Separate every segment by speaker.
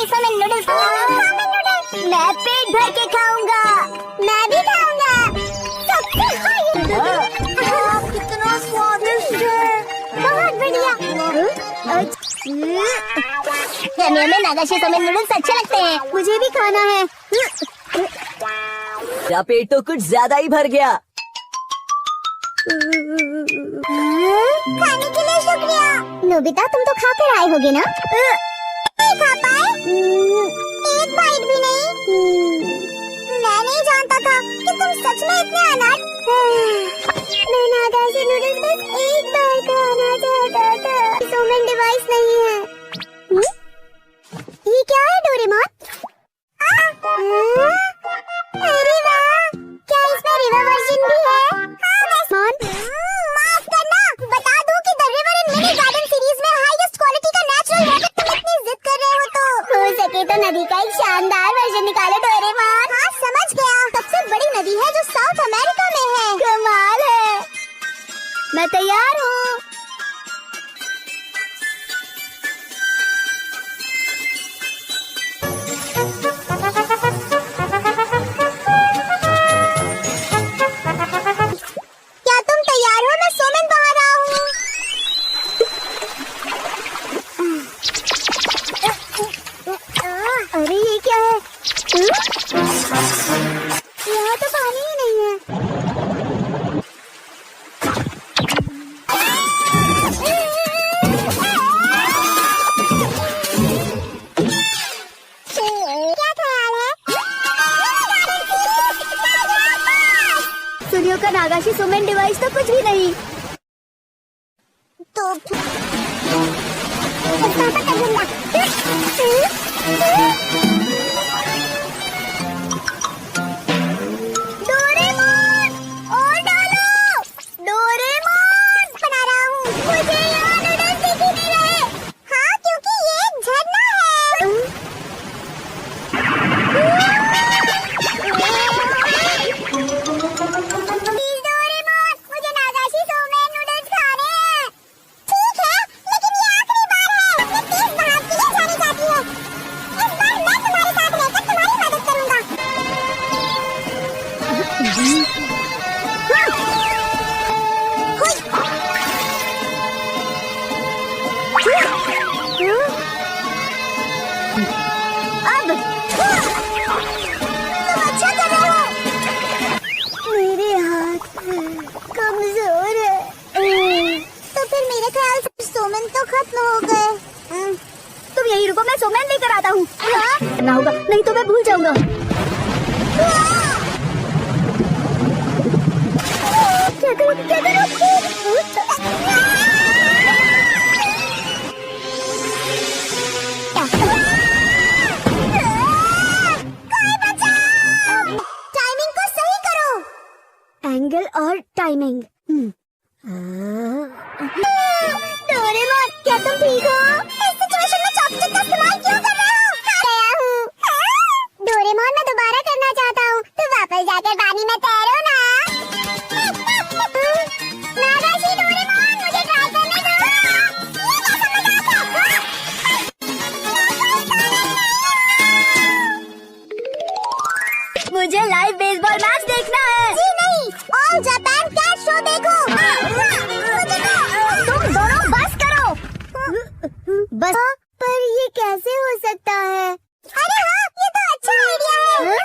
Speaker 1: Somen noodles. मैं पेट भर के खाऊंगा। मैं भी खाऊंगा। सबसे कितना स्वादिष्ट है। बहुत बढ़िया। हमें नागाशी सोमेन नूडल्स अच्छे लगते हैं। मुझे भी खाना है।
Speaker 2: मेरा पेट तो कुछ ज्यादा ही भर गया।
Speaker 1: खाने के लिए शुक्रिया। नोबिता, तुम तो खा कर आए होगे ना? नहीं खा पाए? एक बाइट भी नहीं? मैं नहीं जानता था कि तुम सच में इतने अनाथ। मैं नागाशी नूडल्स बस एक बार खाना चाहता था। सोमेन डिवाइस नहीं है। ये क्या है डोरेमोन? अरे वाह, क्या इसमें रिवर वर्जन भी है? माफ करना, बता दूं कि the river in mini garden series में हाईएस्ट क्वालिटी का नेचुरल वाटर तुम इतनी जिद कर रहे हो तो हो सके तो नदी का एक शानदार वर्जन निकालो डोरेमोन। हाँ समझ गया, सबसे बड़ी नदी है जो साउथ अमेरिका में है। कमाल है। मैं तैयार हूँ। अरे ये क्या है? यहाँ तो पानी ही नहीं है। क्या ख्याल है? सूर्यों का नागाशी सोमेन डिवाइस तो कुछ भी नहीं। तो डोरेमोन, और डालो। डोरेमोन, बना रहा हूँ। मुझे यहाँ नूडल्स दिख ही नहीं रहे। हाँ, क्योंकि ये एक झरना है। प्लीज डोरेमोन, मुझे नागाशी सोमेन नूडल्स खाने हैं। ठीक है, लेकिन ये आखिरी बार है। मैं तेज बहाव के लिए जानी चाहती हूँ। इस बार मैं तुम्हारे साथ रहकर तुम्हारी मदद करूंगा। अब तुम अच्छा कर रहे हो। मेरे हाथ कमजोर है। तो फिर मेरे ख्याल से सोमेन तो खत्म हो गए। तुम यहीं रुको, मैं सोमेन लेकर आता हूँ। ना होगा, नहीं तो मैं भूल जाऊंगा। क्या करूँ, क्या करूँ? टाइमिंग को सही करो। एंगल और टाइमिंग। डोरेमोन, क्या तुम ठीक हो? इस सिचुएशन में चॉपस्टिक का इस्तेमाल क्यों कर रहे हो? गया हूँ। डोरेमोन, मैं दोबारा करना चाहता हूँ। तो वापस जाकर पानी में तैरो ना। नागाशी डोरेमोन, मुझे ट्राई करने दो। ये कैसा मजाक है? मुझे लाइव बेसबॉल मैच देखना है। जी नहीं, ऑल जापान कैट शो देखो। तुम दोनों बस करो। बस? पर ये कैसे हो सकता है? अरे हाँ, ये तो अच्छा आइडिया है।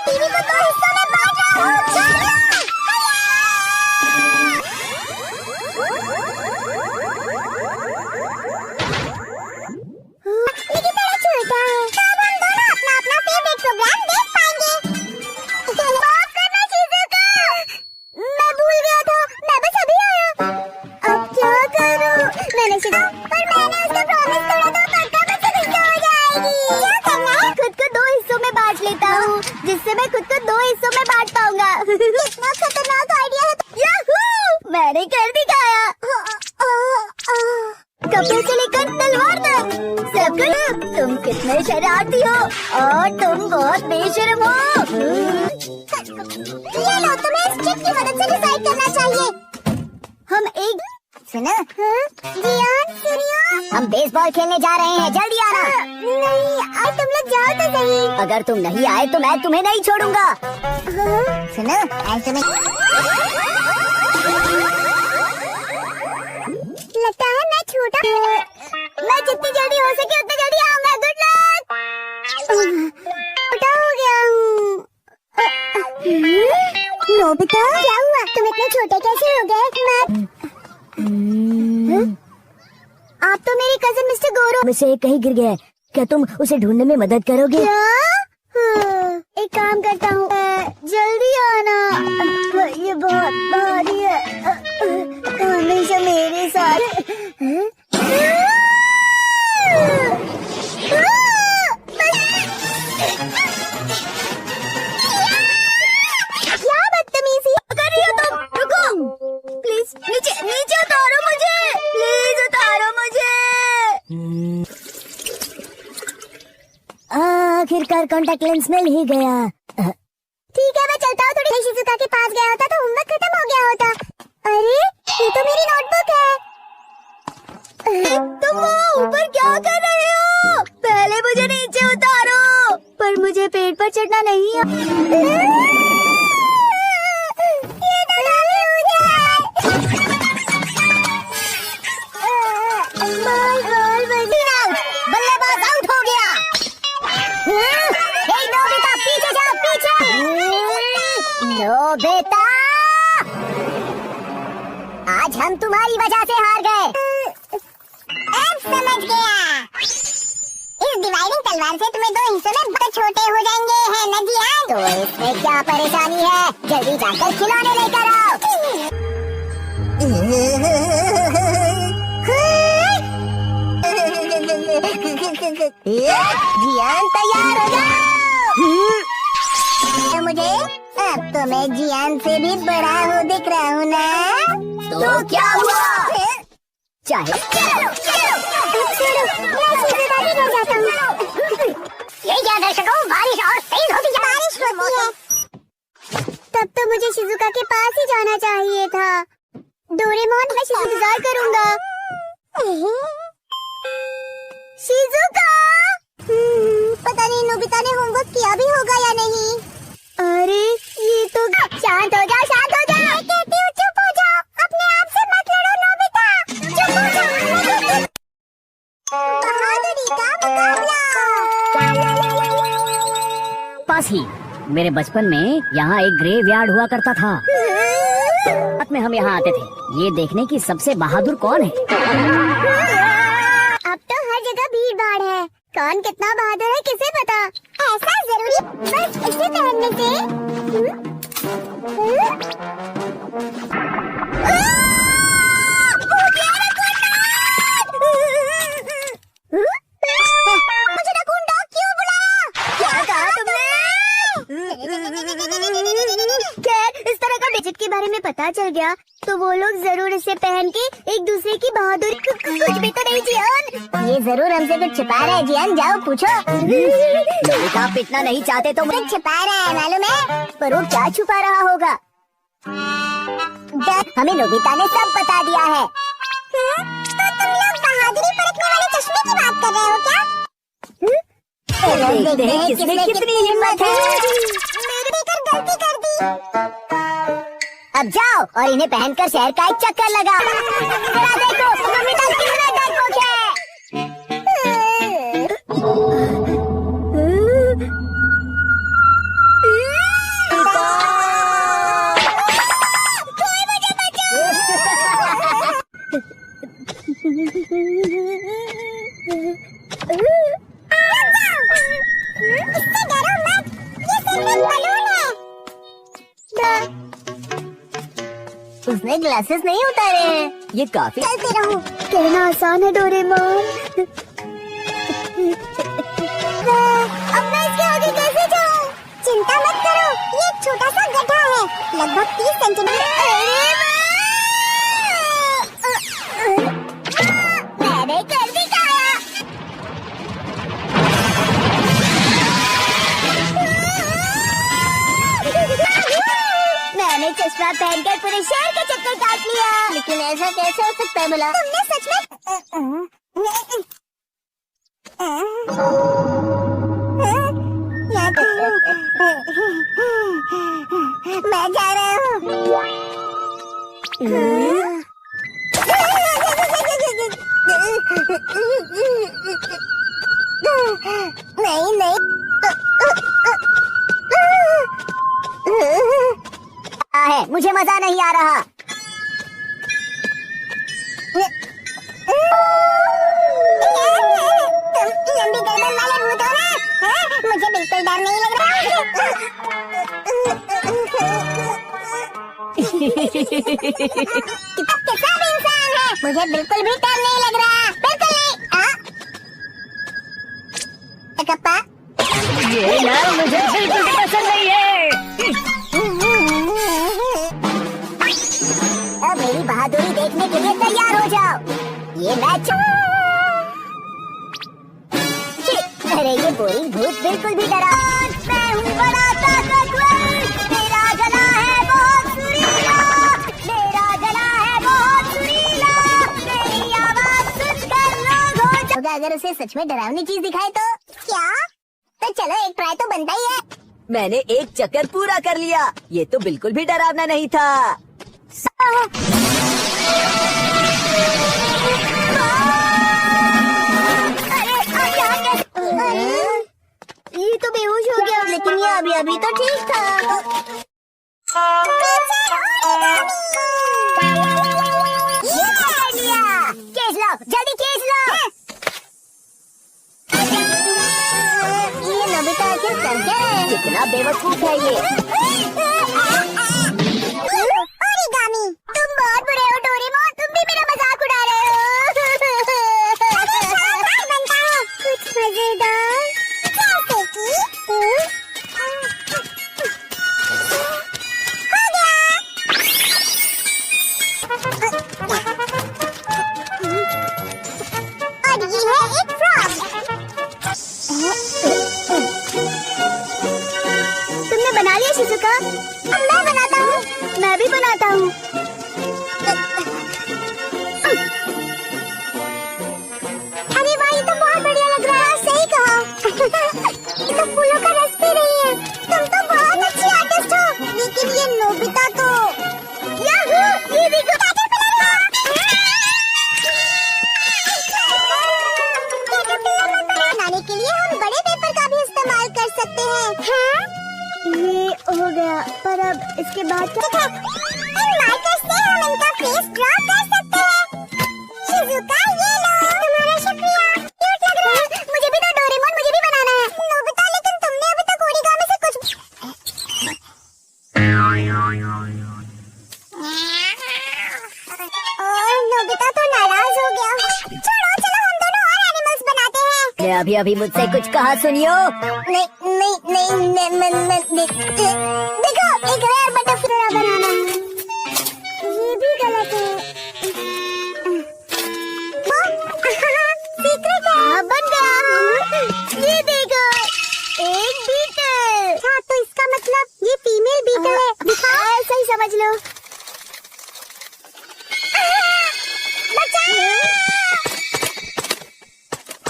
Speaker 1: टीवी को 2 हिस्सों में बांट रहा हूँ। लेकिन बड़ा छोटा है। तब हम दोनों अपना अपना फेवरेट प्रोग्राम देख पाएंगे। माफ करना शिज़ुका, मैं भूल गया था। मैं बस अभी आया। अब क्या करूं? मैंने उसको प्रॉमिस तोड़ा तो पक्का मुझसे गुस्सा हो जाएगी। क्या करना है? खुद को 2 हिस्सों में बांट लेता हूँ, जिससे मैं खुद को 2 हिस्सों में बांट पाऊंगा। कितना खतरनाक आइडिया है। याहू! मैंने कर दिखाया। कपड़े से लेकर तलवार तक सब कुछ। तुम कितने शरारती हो और तुम बहुत बेशर्म हो। ये लो, तुम्हें इस ट्रिक की मदद से डिसाइड करना चाहिए। हम एक सुनो। जियान, सुनियो, हम बेसबॉल खेलने जा रहे हैं, जल्दी आना। नहीं, आज तुम अगर तुम नहीं आए तो मैं तुम्हें नहीं छोड़ूंगा। सुनो, ऐसे में लगता है मैं छोटा, मैं जितनी जल्दी हो सके उतनी जल्दी आऊंगा। Good luck. छोटा हो गया हूँ। नोबिता, क्या हुआ? तुम इतने छोटे कैसे हो गए? आप तो मेरे कजिन मिस्टर गोरो
Speaker 2: में से कहीं गिर गया है। क्या तुम उसे ढूंढने में मदद करोगे?
Speaker 1: एक काम करता हूँ, जल्दी आना। ये बहुत भारी है, हमेशा मेरे साथ। क्या बदतमीजी कर रही हो तुम? रुको प्लीज, नीचे नीचे उतारो मुझे, प्लीज उतारो मुझे।
Speaker 2: आखिरकार कांटेक्ट लेंस मिल ही गया।
Speaker 1: ठीक है, मैं चलता हूँ। थोड़ी शिजुका के पास गया होता तो होमवर्क खत्म हो गया होता। अरे ये तो मेरी नोटबुक है। तुम वो ऊपर क्या कर रहे हो? पहले मुझे नीचे उतारो। पर मुझे पेड़ पर चढ़ना नहीं है। बल्लेबाज आउट हो गया। नोबिता पीछे जाओ, पीछे। नोबिता, आज हम तुम्हारी वजह से हार गए। अब समझ गया। इस डिवाइडिंग तलवार से तुम्हें दो हिस्सों में बहुत छोटे हो जाएंगे, है न जियान? तो इसमें क्या परेशानी है? जल्दी जाकर खिलौने लेकर आओ। जियान तैयार हो जाओ। मुझे अब तो मैं जियान से भी बड़ा हो दिख रहा हूँ ना?
Speaker 2: तो क्या हुआ? चाहे
Speaker 1: ये क्या दर्शकों, बारिश और तेज होती है। बारिश होती है। तब तो मुझे शिजुका के पास ही जाना चाहिए था। डोरेमोन, मैं इंतजार करूंगा। शिजुका, पता नहीं नोबिता ने होमवर्क किया भी होगा या नहीं। अरे ये तो शांत हो जाओ, शांत हो जाओ। मैं कहती हूँ चुप हो जाओ, अपने आप से मत लड़ो नोबिता, चुप हो जाओ। बहादुरी का मुकाबला।
Speaker 2: पास ही मेरे बचपन में यहाँ एक ग्रेवयार्ड हुआ करता था। रात में हम यहाँ आते थे ये देखने की सबसे बहादुर कौन है।
Speaker 1: अब तो हर जगह भीड़ भाड़ है, कौन कितना बहादुर है किसे पता। ऐसा जरूरी बस इसे पहनने से। मुझे नकुंडा क्यों बुलाया? क्या कहा तुमने? खैर, इस तरह का डिजिट के बारे में पता चल गया तो वो लोग जरूर इसे पहन के एक दूसरे की बहादुरी कुछ भी तो नहीं जियान। ये जरूर हमसे कुछ छिपा रहा है जियान, जाओ पूछो।
Speaker 2: नोबिता आप इतना नहीं चाहते तो
Speaker 1: कुछ छिपा रहा है मालूम है, पर वो क्या छुपा रहा होगा? हमें नोबिता ने सब बता दिया है। तो तुम लोग बहादुरी परखने वाले चश्मे की बात कर रहे हो क्या? देखते हैं किसमें कितनी हिम्मत है। मेरे देखकर गलती कर दी। अब जाओ और इन्हें पहनकर शहर का एक चक्कर लगा। जरा देखो नोबिता कितना डरपोक है। इससे डरो मत, ये सिर्फ एक बलून है। उसने ग्लासेस नहीं उतारे हैं।
Speaker 2: ये काफी
Speaker 1: चलते रहो, कहना आसान है डोरेमोन। अब मैं इसके आगे कैसे जाऊँ? चिंता मत करो, ये एक छोटा सा गड्ढा है, लगभग 30 सेंटीमीटर। मैंने कर दिखाया। मैंने चश्मा पहनकर पूरे शहर के चक्कर काट लिया। लेकिन ऐसा कैसे हो सकता है भला? तुमने सच में नहीं नहीं।
Speaker 2: है, मुझे मजा नहीं आ रहा।
Speaker 1: तुम लंबी गर्दन वाले भूत हो ना? हाँ? मुझे बिल्कुल डर नहीं लग रहा। कितना सब इंसान है, मुझे बिल्कुल भी डर नहीं लग रहा, बिल्कुल नहीं। कप्पा,
Speaker 2: ये ना मुझे बिल्कुल भी पसंद नहीं है।
Speaker 1: अब मेरी बहादुरी देखने के लिए तैयार हो जाओ। ये मैच। अरे ये बोरिंग भूत बिल्कुल भी डरा। मैं हूँ बड़ा ताकतवर, मेरा गला है बहुत सुरीला, मेरा गला है बहुत सुरीला, मेरी आवाज सुनकर लोग हो जाओगे। अगर उसे सच में डरावनी चीज दिखाए तो क्या? तो चलो एक ट्राई तो बनता ही है।
Speaker 3: मैंने एक चक्कर पूरा कर लिया। ये तो बिल्कुल भी डरावना नहीं था।
Speaker 1: ये तो बेहोश हो गया, लेकिन ये अभी तो ठीक था। केस लो, जल्दी केस लो। ये नोबिता आखिर कर क्या है?
Speaker 3: कितना बेवकूफ है ये।
Speaker 1: ओरिगामी, तुम बहुत बुरे हो डोरेमोन, तुम भी मेरा मजाक उड़ा रहे हो। बनता है कुछ मजेदार, जैसे कि हो गया। और ये है एक फ्रॉग। तुमने बना लिया शिजुका? अब मैं बनाता हूँ। मैं भी बनाता हूँ। अरे वाह, ये तो बहुत बढ़िया लग रहा है। सही कहा। ये तो फूलों का रस पी रही है। तुम तो बहुत अच्छी आर्टिस्ट हो। लेकिन ये नोबिता तो याहू, ये देखो बनाने के लिए हम बड़े पेपर का भी इस्तेमाल कर सकते हैं। हाँ? ये हो गया, पर अब इसके बाद क्या? इन मार्कर्स से हम इनका फेस ड्रॉ कर सकते हैं। शिजुका, ये लो। तुम्हारा शुक्रिया। क्यूट लग रहा है। मुझे भी तो डोरेमोन, मुझे भी बनाना है। नोबिता, लेकिन तुमने अभी तक ओरिगामी से कुछ नोबिता तो नाराज हो गया। छोड़ो, चलो हम दोनों और एनिमल्स बनाते हैं।
Speaker 3: मैं अभी मुझसे कुछ कहा सुनियो।
Speaker 1: नहीं, देखो, एक रेयर बटरफ्लाई बनाना है। ये भी गलत है। सीक्रेट है। बन गया। ये देखो, एक बीटल। अच्छा, तो इसका मतलब ये फीमेल बीटल है। दिखाओ। ऐसा ही समझ लो। बचाओ!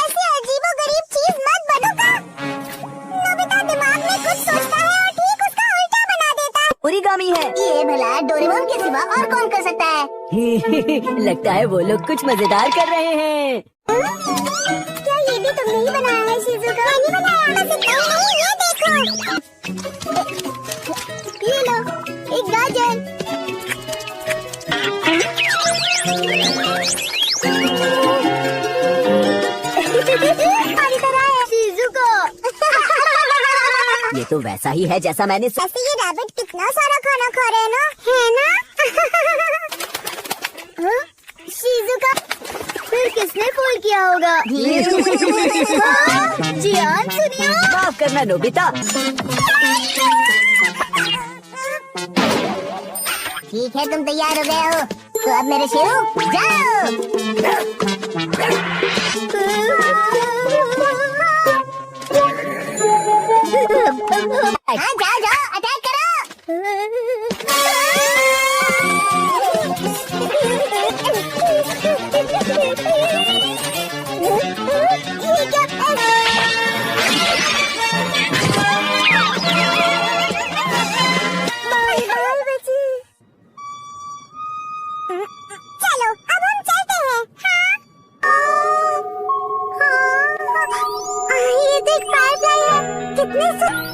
Speaker 1: ऐसे अजीबोगरीब चीज मत बनो का। नोबिता दिमाग में कुछ सोचता है और ठीक उसका उल्टा बना देता है।
Speaker 3: ओरिगामी है।
Speaker 1: ये भला डोरेमोन के सिवा और कौन कर सकता है?
Speaker 3: लगता है वो लोग कुछ मजेदार कर रहे हैं।
Speaker 1: क्या ये भी तुमने ही बनाया है शिजुका? मैंने बनाया, बस इतना ही नहीं, ये देखो। ये लो, एक गाजर। हमारी तरह है शिजुका।
Speaker 3: ये तो वैसा ही है जैसा मैंने
Speaker 1: ऐसे ये रैबिट कितना सारा खाना खा रहे हैं ना, है ना? हाँ? शिजुका, फिर किसने फूल किया होगा? हाँ, जियान सुनियो।
Speaker 3: माफ करना नोबिता।
Speaker 1: ठीक है, तुम तैयार हो गए हो, तो अब मेरे शेरू जाओ। हाँ, जाओ, अटैक करो। ये क्या? चलो, अब हम चलते हैं। हाँ? आपने